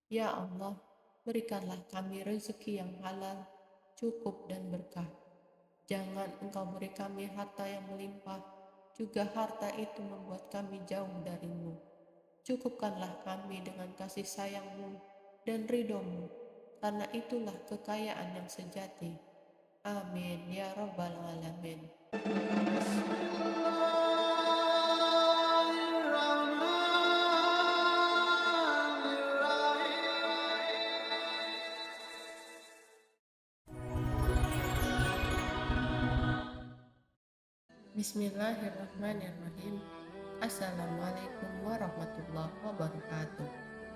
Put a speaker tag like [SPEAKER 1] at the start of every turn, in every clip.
[SPEAKER 1] Ya Allah, berikanlah kami rezeki yang halal, cukup dan berkah. Jangan Engkau beri kami harta yang melimpah, juga harta itu membuat kami jauh darimu. Cukupkanlah kami dengan kasih sayang-Mu dan ridho-Mu, karena itulah kekayaan yang sejati. Amin ya Rabbal Alamin. Bismillahirrahmanirrahim. Assalamualaikum warahmatullahi wabarakatuh.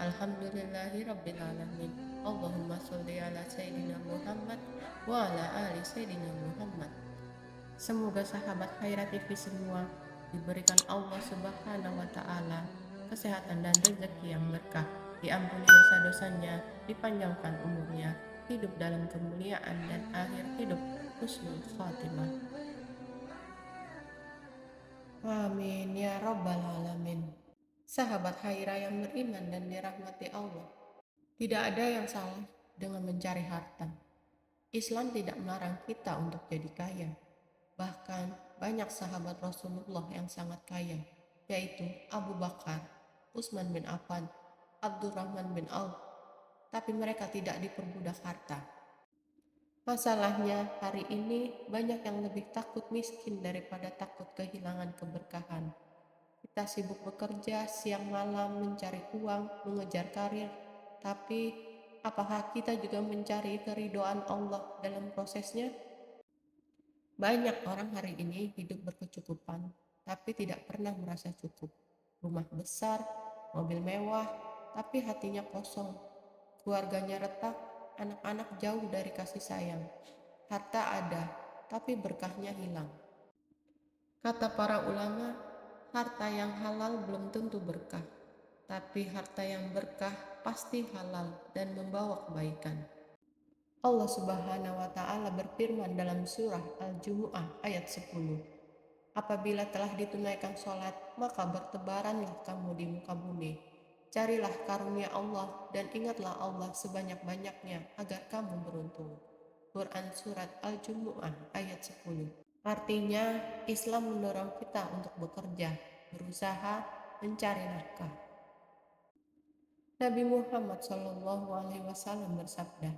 [SPEAKER 1] Alhamdulillahirrabbilalamin. Allahumma sholli ala Sayyidina Muhammad wa ala ali Sayyidina Muhammad. Semoga sahabat Khaira TV semua diberikan Allah Subhanahu wa Ta'ala kesehatan dan rezeki yang berkah, diampuni dosa-dosanya, dipanjangkan umurnya, hidup dalam kemuliaan dan akhir hidup husnul khatimah. Amin ya Rabbal Alamin. Sahabat Khaira yang beriman dan dirahmati Allah, tidak ada yang salah dengan mencari harta. Islam tidak melarang kita untuk jadi kaya. Bahkan banyak sahabat Rasulullah yang sangat kaya, yaitu Abu Bakar, Utsman bin Affan, Abdurrahman bin Auf, tapi mereka tidak diperbudak harta. Masalahnya hari ini banyak yang lebih takut miskin daripada takut kehilangan keberkahan. Kita sibuk bekerja siang malam mencari uang, mengejar karir, tapi apakah kita juga mencari keridhaan Allah dalam prosesnya? Banyak orang hari ini hidup berkecukupan, tapi tidak pernah merasa cukup. Rumah besar, mobil mewah, tapi hatinya kosong. Keluarganya retak, anak-anak jauh dari kasih sayang. Harta ada, tapi berkahnya hilang. Kata para ulama, harta yang halal belum tentu berkah, tapi harta yang berkah pasti halal dan membawa kebaikan. Allah Subhanahu wa Ta'ala berfirman dalam surah Al-Jumu'ah ayat 10. Apabila telah ditunaikan sholat, maka bertebaranlah kamu di muka bumi. Carilah karunia Allah dan ingatlah Allah sebanyak-banyaknya agar kamu beruntung. Quran Surat Al-Jumu'ah ayat 10. Artinya, Islam mendorong kita untuk bekerja, berusaha, mencari nafkah. Nabi Muhammad SAW bersabda,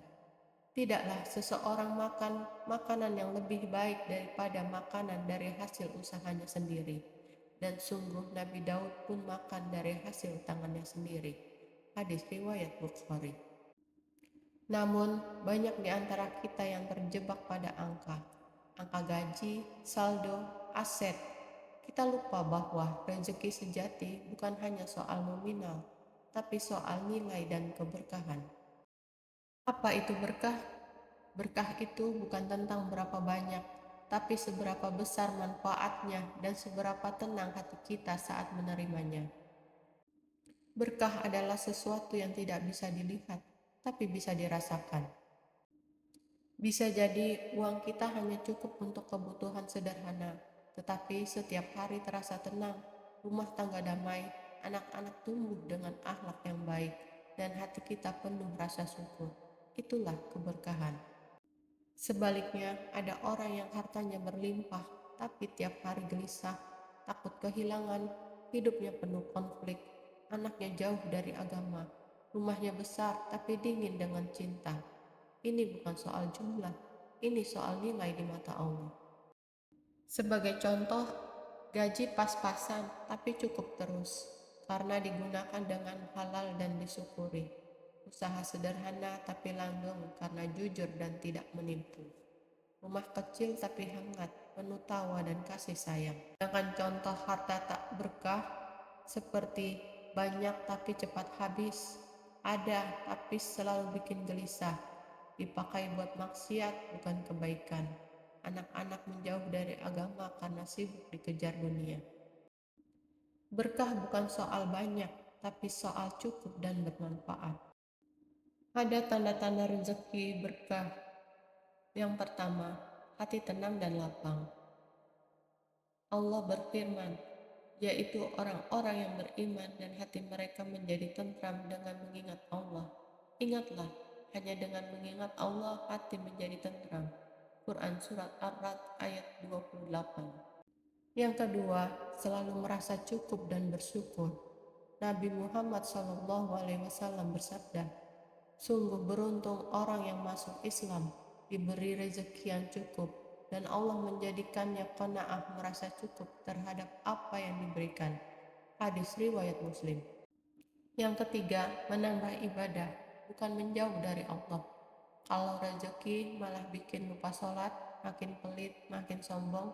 [SPEAKER 1] "Tidaklah seseorang makan makanan yang lebih baik daripada makanan dari hasil usahanya sendiri. Dan sungguh Nabi Daud pun makan dari hasil tangannya sendiri." Hadis riwayat Bukhari. Namun, banyak di antara kita yang terjebak pada angka gaji, saldo, aset. Kita lupa bahwa rezeki sejati bukan hanya soal nominal, tapi soal nilai dan keberkahan. Apa itu berkah? Berkah itu bukan tentang berapa banyak, tapi seberapa besar manfaatnya dan seberapa tenang hati kita saat menerimanya. Berkah adalah sesuatu yang tidak bisa dilihat, tapi bisa dirasakan. Bisa jadi uang kita hanya cukup untuk kebutuhan sederhana, tetapi setiap hari terasa tenang, rumah tangga damai, anak-anak tumbuh dengan akhlak yang baik, dan hati kita penuh rasa syukur. Itulah keberkahan. Sebaliknya, ada orang yang hartanya berlimpah, tapi tiap hari gelisah, takut kehilangan, hidupnya penuh konflik, anaknya jauh dari agama, rumahnya besar tapi dingin dengan cinta. Ini bukan soal jumlah, ini soal nilai di mata Allah. Sebagai contoh, gaji pas-pasan tapi cukup terus, karena digunakan dengan halal dan disyukuri. Usaha sederhana tapi langgeng karena jujur dan tidak menipu. Rumah kecil tapi hangat, penuh tawa dan kasih sayang. Sedangkan contoh harta tak berkah seperti banyak tapi cepat habis, ada tapi selalu bikin gelisah, dipakai buat maksiat bukan kebaikan. Anak-anak menjauh dari agama karena sibuk dikejar dunia. Berkah bukan soal banyak, tapi soal cukup dan bermanfaat. Ada tanda-tanda rezeki berkah. Yang pertama, hati tenang dan lapang. Allah berfirman, yaitu orang-orang yang beriman dan hati mereka menjadi tentram dengan mengingat Allah. Ingatlah, hanya dengan mengingat Allah hati menjadi tenteram. Quran Surat Ar-Ra'd ayat 28. Yang kedua, selalu merasa cukup dan bersyukur. Nabi Muhammad SAW bersabda, "Sungguh beruntung orang yang masuk Islam, diberi rezeki yang cukup, dan Allah menjadikannya qanaah merasa cukup terhadap apa yang diberikan." Hadis riwayat Muslim. Yang ketiga, menambah ibadah, bukan menjauh dari Allah. Kalau rezeki malah bikin lupa sholat, makin pelit, makin sombong,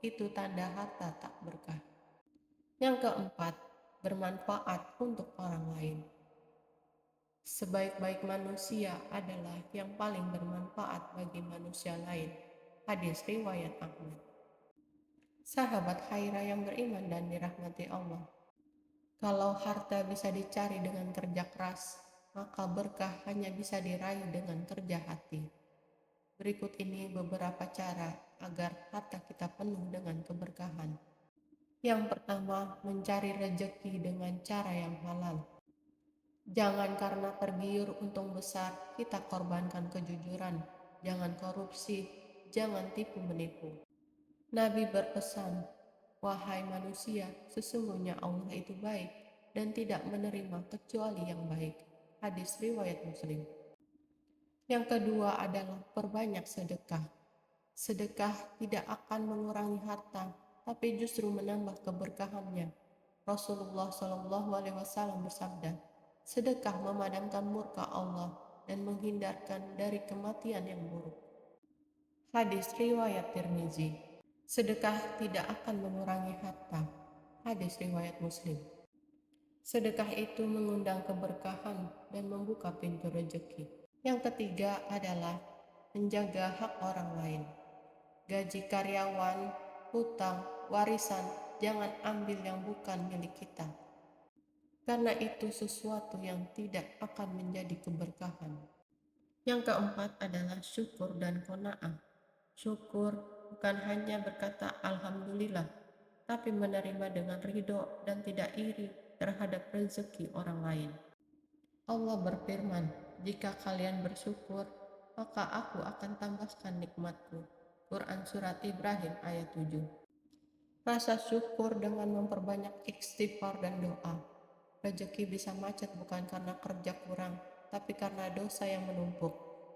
[SPEAKER 1] itu tanda harta tak berkah. Yang keempat, bermanfaat untuk orang lain. Sebaik-baik manusia adalah yang paling bermanfaat bagi manusia lain. Hadis riwayat Ahmad. Sahabat Khaira yang beriman dan dirahmati Allah, kalau harta bisa dicari dengan kerja keras, maka berkah hanya bisa diraih dengan kerja hati. Berikut ini beberapa cara agar harta kita penuh dengan keberkahan. Yang pertama, mencari rezeki dengan cara yang halal. Jangan karena tergiur untung besar, kita korbankan kejujuran. Jangan korupsi, jangan tipu menipu. Nabi berpesan, "Wahai manusia, sesungguhnya Allah itu baik dan tidak menerima kecuali yang baik." Hadis riwayat Muslim. Yang kedua adalah perbanyak sedekah. Sedekah tidak akan mengurangi harta, tapi justru menambah keberkahannya. Rasulullah SAW bersabda, "Sedekah memadamkan murka Allah dan menghindarkan dari kematian yang buruk." Hadis riwayat Tirmizi. Sedekah tidak akan mengurangi harta. Hadis riwayat Muslim. Sedekah itu mengundang keberkahan dan membuka pintu rezeki. Yang ketiga adalah menjaga hak orang lain. Gaji karyawan, hutang, warisan, jangan ambil yang bukan milik kita. Karena itu sesuatu yang tidak akan menjadi keberkahan. Yang keempat adalah syukur dan qanaah. Syukur bukan hanya berkata alhamdulillah, tapi menerima dengan ridho dan tidak iri terhadap rezeki orang lain. Allah berfirman, "Jika kalian bersyukur, maka aku akan tambahkan nikmatku." Quran Surat Ibrahim ayat 7. Rasa syukur dengan memperbanyak istighfar dan doa. Rezeki bisa macet bukan karena kerja kurang, tapi karena dosa yang menumpuk.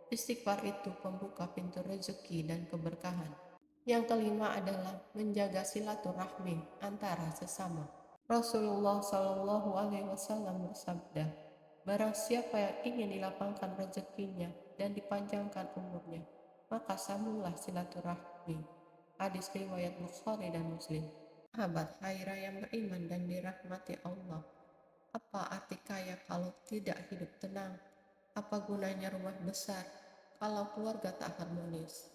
[SPEAKER 1] Istighfar itu pembuka pintu rezeki dan keberkahan. Yang kelima adalah menjaga silaturahmi antara sesama. Rasulullah SAW bersabda, "Barang siapa yang ingin dilapangkan rezekinya dan dipanjangkan umurnya, maka sambunglah silaturahmi." Hadis riwayat Bukhari dan Muslim. Sahabat Khaira yang beriman dan dirahmati Allah, apa arti kaya kalau tidak hidup tenang? Apa gunanya rumah besar kalau keluarga tak harmonis?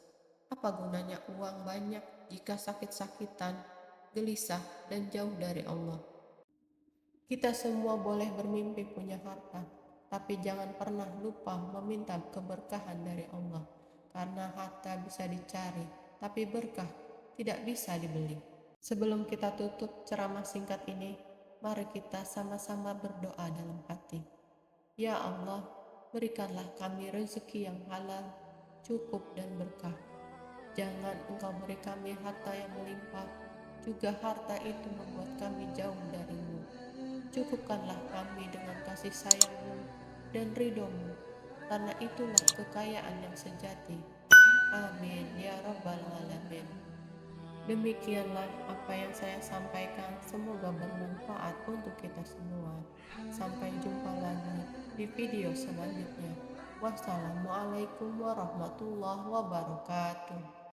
[SPEAKER 1] Apa gunanya uang banyak jika sakit-sakitan, gelisah, dan jauh dari Allah? Kita semua boleh bermimpi punya harta, tapi jangan pernah lupa meminta keberkahan dari Allah. Karena harta bisa dicari, tapi berkah tidak bisa dibeli. Sebelum kita tutup ceramah singkat ini, mari kita sama-sama berdoa dalam hati. Ya Allah, berikanlah kami rezeki yang halal, cukup dan berkah. Jangan Engkau beri kami harta yang melimpah, juga harta itu membuat kami jauh dari-Mu. Cukupkanlah kami dengan kasih sayang-Mu dan ridho-Mu, karena itulah kekayaan yang sejati. Amin ya Rabbal Alamin. Demikianlah apa yang saya sampaikan, semoga bermanfaat untuk kita semua. Sampai jumpa lagi di video selanjutnya. Wassalamualaikum warahmatullahi wabarakatuh.